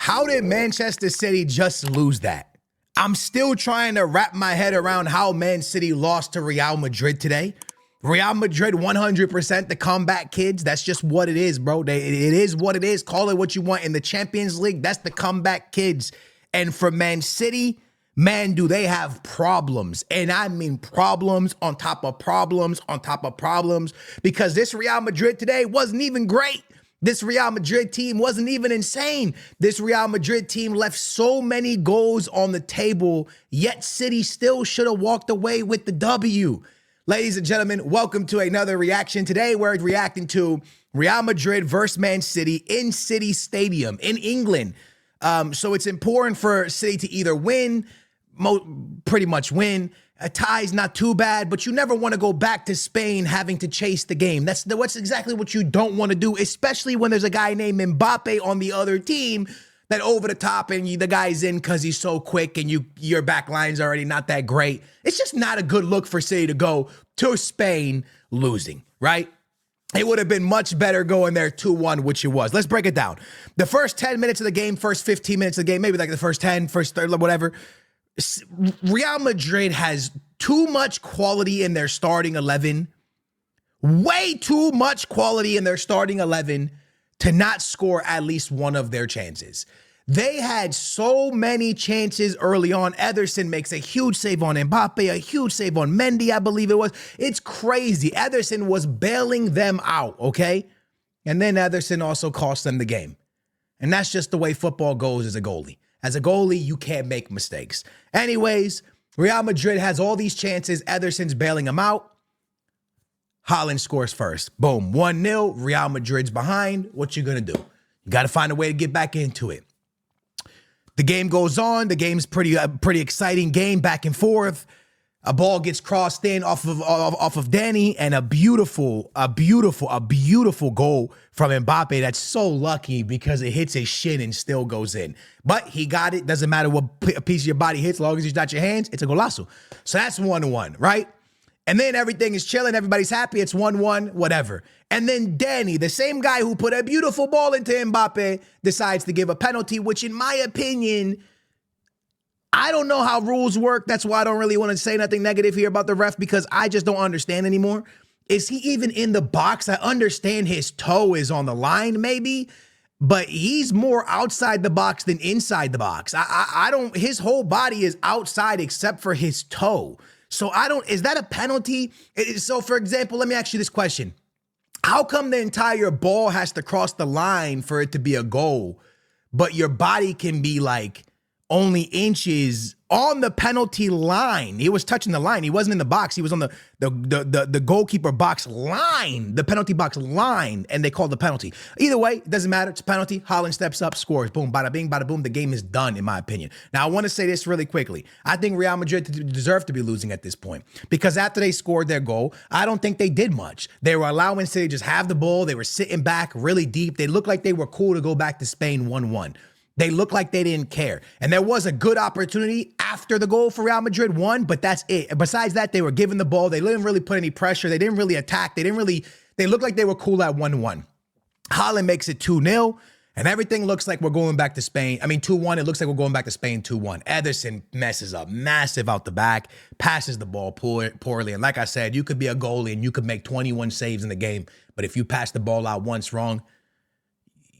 How did Manchester City just lose that? I'm still trying to wrap my head around how Man City lost to Real Madrid today. Real Madrid 100% the comeback kids. That's just what it is, bro. It is what it is. Call it what you want. In the Champions League, that's the comeback kids. And for Man City, man, do they have problems. And I mean problems on top of problems on top of problems. Because this Real Madrid today wasn't even great. This Real Madrid team wasn't even insane. This Real Madrid team left so many goals on the table, yet City still should have walked away with the W. Ladies and gentlemen, welcome to another reaction. Today, we're reacting to Real Madrid versus Man City in City Stadium in England. So it's important for City to either win, pretty much win. A tie is not too bad, but you never want to go back to Spain having to chase the game. That's exactly what you don't want to do, especially when there's a guy named Mbappe on the other team that over the top and the guy's in because he's so quick and your back line's already not that great. It's just not a good look for City to go to Spain losing, right? It would have been much better going there 2-1, which it was. Let's break it down. The first 10 minutes of the game, first 15 minutes of the game, maybe like the first 10, first 30, whatever. Real Madrid has too much quality in their starting 11, way too much quality in their starting 11 to not score at least one of their chances. They had so many chances early on. Ederson makes a huge save on Mbappe, a huge save on Mendy, I believe it was. It's crazy. Ederson was bailing them out, okay? And then Ederson also cost them the game. And that's just the way football goes as a goalie. As a goalie, you can't make mistakes. Anyways, Real Madrid has all these chances. Ederson's bailing them out. Haaland scores first. Boom. 1-0. Real Madrid's behind. What you gonna do? You got to find a way to get back into it. The game goes on. The game's pretty exciting game, back and forth. A ball gets crossed in off of Danny, and a beautiful goal from Mbappe. That's so lucky because it hits his shin and still goes in. But he got it. Doesn't matter what piece of your body hits, as long as it's not your hands, it's a golazo. So that's 1-1, right? And then everything is chilling. Everybody's happy. It's 1-1, whatever. And then Danny, the same guy who put a beautiful ball into Mbappe, decides to give a penalty, which in my opinion, I don't know how rules work. That's why I don't really want to say nothing negative here about the ref, because I just don't understand anymore. Is he even in the box? I understand his toe is on the line maybe, but he's more outside the box than inside the box. I don't, his whole body is outside except for his toe. So is that a penalty? So for example, let me ask you this question. How come the entire ball has to cross the line for it to be a goal, but your body can be like only inches on the penalty line? He was touching the line. He wasn't in the box. He was on the goalkeeper box line, the penalty box line, and they called the penalty. Either way, it doesn't matter. It's a penalty. Haaland steps up, scores. Boom, bada bing, bada boom. The game is done, in my opinion. Now, I want to say this really quickly. I think Real Madrid deserve to be losing at this point because after they scored their goal, I don't think they did much. They were allowing City to just have the ball. They were sitting back really deep. They looked like they were cool to go back to Spain 1-1. They looked like they didn't care. And there was a good opportunity after the goal for Real Madrid won, but that's it. Besides that, they were given the ball. They didn't really put any pressure. They didn't really attack. They looked like they were cool at 1-1. Haaland makes it 2-0, and everything looks like we're going back to Spain. I mean, 2-1, it looks like we're going back to Spain 2-1. Ederson messes up massive out the back, passes the ball poorly. And like I said, you could be a goalie and you could make 21 saves in the game, but if you pass the ball out once wrong,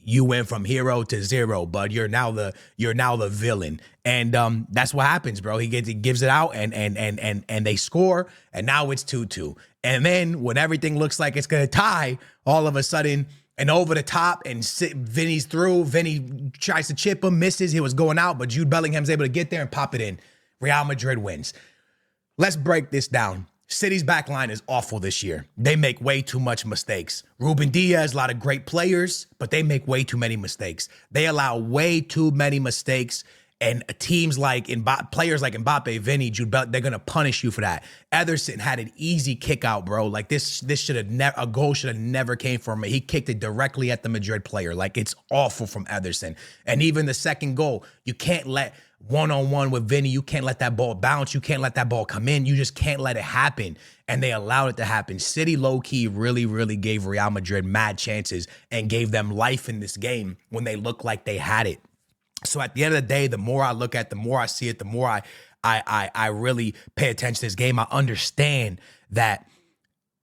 you went from hero to zero, but you're now the villain. And that's what happens, bro. He gives it out and they score, and now it's 2-2. And then when everything looks like it's gonna tie, all of a sudden, and over the top, and Vinny's through. Vinny tries to chip him, misses. He was going out, but Jude Bellingham's able to get there and pop it in. Real Madrid wins. Let's break this down. City's back line is awful this year. They make way too much mistakes. Ruben Diaz, a lot of great players, but they make way too many mistakes. They allow way too many mistakes, and players like Mbappe, Vinny, Jude Bellingham, they're going to punish you for that. Ederson had an easy kick out, bro. Like this should have never, a goal should have never came from him. He kicked it directly at the Madrid player. Like, it's awful from Ederson. And even the second goal, you can't let one-on-one with Vinny, you can't let that ball bounce. You can't let that ball come in. You just can't let it happen. And they allowed it to happen. City low-key really gave Real Madrid mad chances and gave them life in this game when they looked like they had it. So at the end of the day, the more I look at, the more I see it, the more I really pay attention to this game. I understand that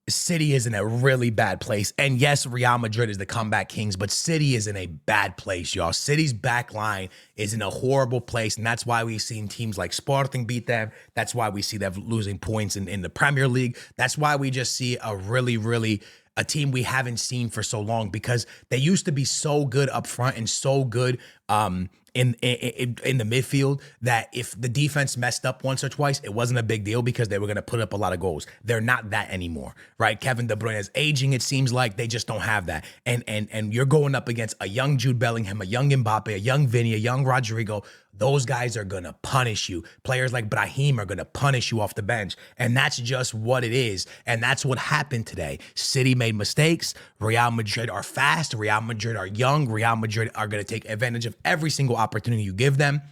City is in a really bad place. And yes, Real Madrid is the comeback kings, but City is in a bad place, y'all. City's back line is in a horrible place, and that's why we've seen teams like Sporting beat them. That's why we see them losing points in the Premier League. That's why we just see a team we haven't seen for so long, because they used to be so good up front and so good in the midfield that if the defense messed up once or twice, it wasn't a big deal because they were going to put up a lot of goals. They're not that anymore, right? Kevin De Bruyne is aging. It seems like they just don't have that. And you're going up against a young Jude Bellingham, a young Mbappe, a young Vinny, a young Rodrigo. Those guys are going to punish you. Players like Brahim are going to punish you off the bench. And that's just what it is. And that's what happened today. City made mistakes. Real Madrid are fast. Real Madrid are young. Real Madrid are going to take advantage of every single opportunity you give them.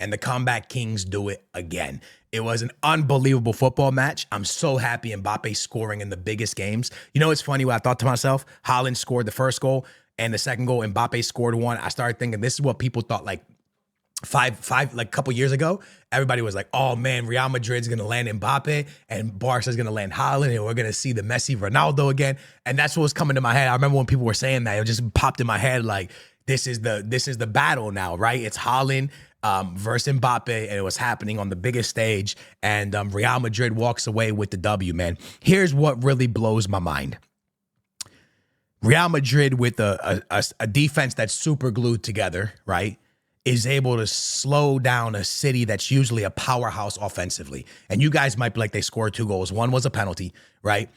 And the comeback kings do it again. It was an unbelievable football match. I'm so happy Mbappe scoring in the biggest games. You know, it's funny what I thought to myself. Haaland scored the first goal, and the second goal, Mbappe scored one. I started thinking this is what people thought like a couple years ago. Everybody was like, oh man, Real Madrid's going to land Mbappe and Barca's going to land Haaland, and we're going to see the Messi Ronaldo again. And that's what was coming to my head. I remember when people were saying that, it just popped in my head like, this is the battle now, right? It's Haaland versus Mbappe, and it was happening on the biggest stage, and Real Madrid walks away with the W, man. Here's what really blows my mind. Real Madrid with a defense that's super glued together, right, is able to slow down a City that's usually a powerhouse offensively. And you guys might be like, they scored 2 goals. One was a penalty, right?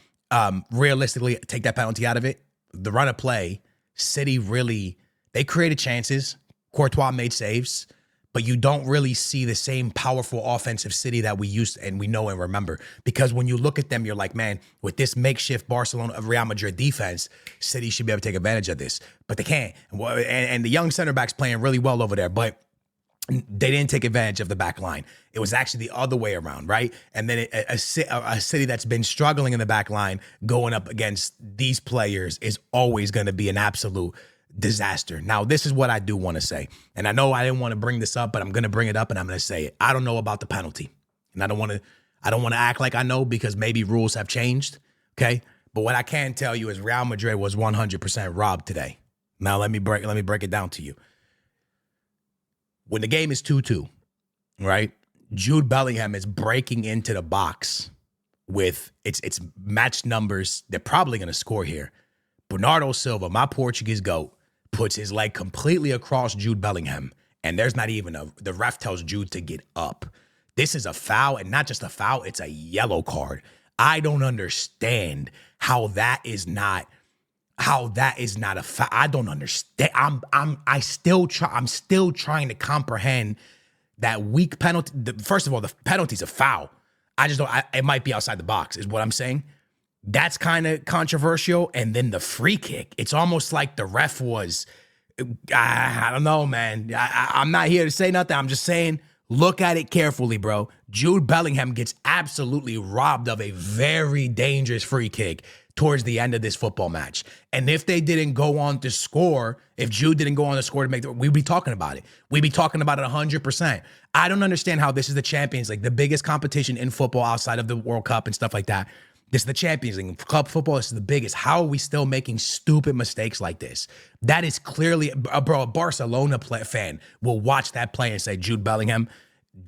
Realistically, take that penalty out of it. The run of play, City really, they created chances. Courtois made saves, but you don't really see the same powerful offensive City that we used and we know and remember. Because when you look at them, you're like, man, with this makeshift Real Madrid defense, City should be able to take advantage of this. But they can't. And the young center back's playing really well over there, but they didn't take advantage of the back line. It was actually the other way around, right? And then a City that's been struggling in the back line going up against these players is always going to be an absolute disaster. Now, this is what I do want to say. And I know I didn't want to bring this up, but I'm going to bring it up and I'm going to say it. I don't know about the penalty. And I don't want to act like I know because maybe rules have changed, okay? But what I can tell you is Real Madrid was 100% robbed today. Now, let me break it down to you. When the game is 2-2, right? Jude Bellingham is breaking into the box with its match numbers. They're probably going to score here. Bernardo Silva, my Portuguese GOAT, puts his leg completely across Jude Bellingham, and there's not even the ref tells Jude to get up. This is a foul, and not just a foul, it's a yellow card. I don't understand how that is not a foul. I don't understand. I'm still trying to comprehend that weak penalty. First of all, the penalty's a foul. I just don't. It might be outside the box, is what I'm saying. That's kind of controversial. And then the free kick, it's almost like the ref was, I don't know, man. I'm not here to say nothing. I'm just saying, look at it carefully, bro. Jude Bellingham gets absolutely robbed of a very dangerous free kick towards the end of this football match. And if they didn't go on to score, if Jude didn't go on to score to make we'd be talking about it. We'd be talking about it 100%. I don't understand how this is the Champions League, the biggest competition in football outside of the World Cup and stuff like that. This is the Champions League. Club football is the biggest. How are we still making stupid mistakes like this? That is clearly, a Barcelona fan will watch that play and say, Jude Bellingham,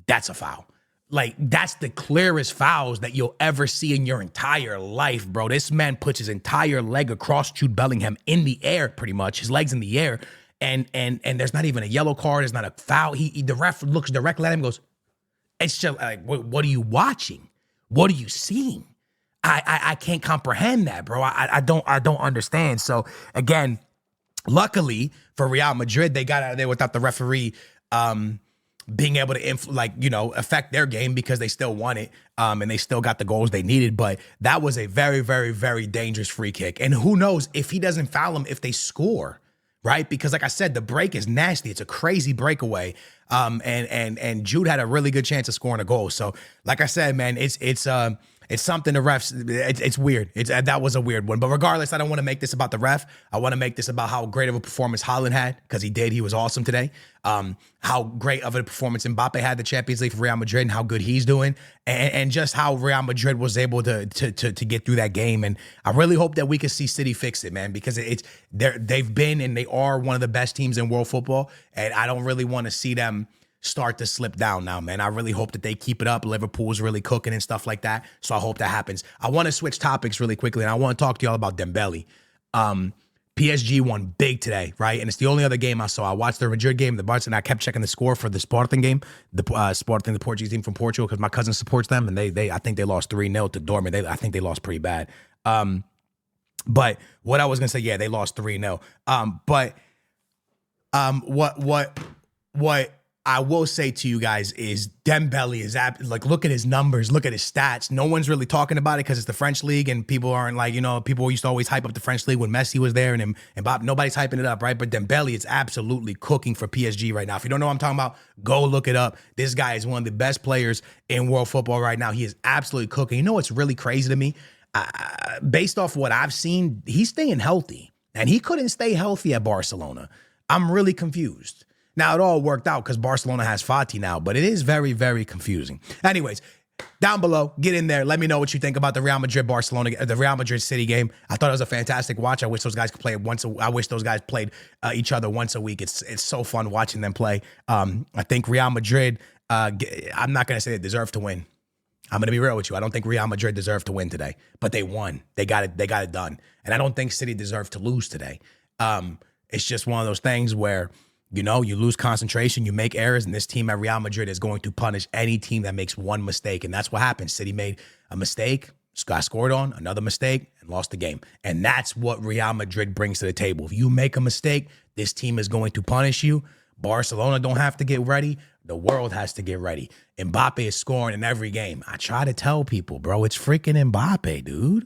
that's a foul. Like, that's the clearest fouls that you'll ever see in your entire life, bro. This man puts his entire leg across Jude Bellingham in the air, pretty much. His leg's in the air. And there's not even a yellow card. There's not a foul. The ref looks directly at him and goes, it's just like, what are you watching? What are you seeing? I can't comprehend that, bro. I don't understand. So again, luckily for Real Madrid, they got out of there without the referee being able to affect their game because they still won it and they still got the goals they needed. But that was a very, very, very dangerous free kick. And who knows if he doesn't foul them if they score, right? Because like I said, the break is nasty. It's a crazy breakaway. And Jude had a really good chance of scoring a goal. So like I said, man, It's something the refs, it's weird. That was a weird one. But regardless, I don't want to make this about the ref. I want to make this about how great of a performance Haaland had, because he did. He was awesome today. How great of a performance Mbappe had the Champions League for Real Madrid and how good he's doing. And just how Real Madrid was able to get through that game. And I really hope that we can see City fix it, man, because they've been and they are one of the best teams in world football. And I don't really want to see them start to slip down now, man. I really hope that they keep it up. Liverpool's really cooking and stuff like that. So I hope that happens. I want to switch topics really quickly, and I want to talk to y'all about Dembele. PSG won big today, right? And it's the only other game I saw. I watched the Madrid game, the Barca, and I kept checking the score for the Sporting game, Sporting, the Portuguese team from Portugal, because my cousin supports them, and I think they lost 3-0 to Dortmund. I think they lost pretty bad. But what I was gonna say, yeah, they lost 3-0. What I will say to you guys is Dembele is look at his numbers, look at his stats. No one's really talking about it because it's the French league and people aren't people used to always hype up the French league when Messi was there and Bob. Nobody's hyping it up, right? But Dembele is absolutely cooking for PSG right now. If you don't know what I'm talking about, go look it up. This guy is one of the best players in world football right now. He is absolutely cooking. You know what's really crazy to me? Based off what I've seen, he's staying healthy, and he couldn't stay healthy at Barcelona. I'm really confused. Now, it all worked out because Barcelona has Fati now, but it is very, very confusing. Anyways, down below, get in there. Let me know what you think about the Real Madrid City game. I thought it was a fantastic watch. I wish those guys could play I wish those guys played each other once a week. It's so fun watching them play. I think Real Madrid, I'm not going to say they deserve to win. I'm going to be real with you. I don't think Real Madrid deserved to win today, but they won. They got it done. And I don't think City deserved to lose today. It's just one of those things where, you lose concentration, you make errors, and this team at Real Madrid is going to punish any team that makes one mistake. And that's what happened. City made a mistake, got scored on, another mistake, and lost the game. And that's what Real Madrid brings to the table. If you make a mistake, this team is going to punish you. Barcelona don't have to get ready. The world has to get ready. Mbappe is scoring in every game. I try to tell people, bro, it's freaking Mbappe, dude.